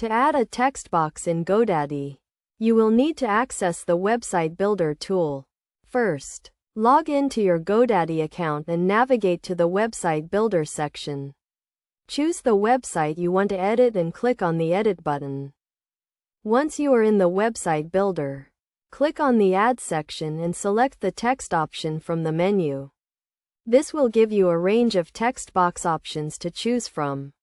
To add a text box in GoDaddy, you will need to access the Website Builder tool. First, log into your GoDaddy account and navigate to the Website Builder section. Choose the website you want to edit and click on the Edit button. Once you are in the Website Builder, click on the Add section and select the text option from the menu. This will give you a range of text box options to choose from,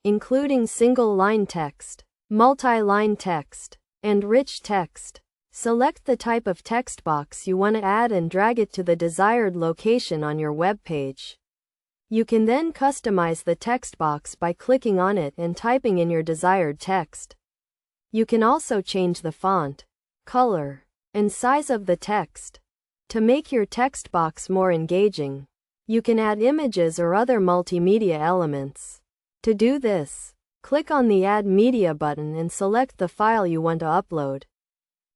including single-line text, multi-line text, and rich text. Select the type of text box you want to add and drag it to the desired location on your web page. You can then customize the text box by clicking on it and typing in your desired text. You can also change the font, color, and size of the text. To make your text box more engaging, you can add images or other multimedia elements. To do this, click on the Add Media button and select the file you want to upload.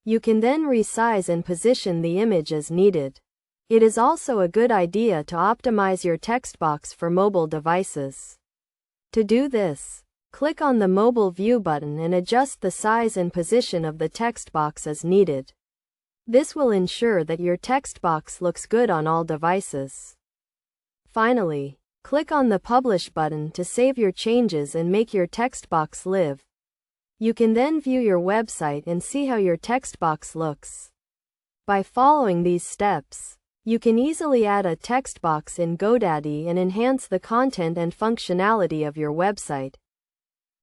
You can then resize and position the image as needed. It is also a good idea to optimize your text box for mobile devices. To do this, click on the Mobile View button and adjust the size and position of the text box as needed. This will ensure that your text box looks good on all devices. Finally, click on the Publish button to save your changes and make your text box live. You can then view your website and see how your text box looks. By following these steps, you can easily add a text box in GoDaddy and enhance the content and functionality of your website.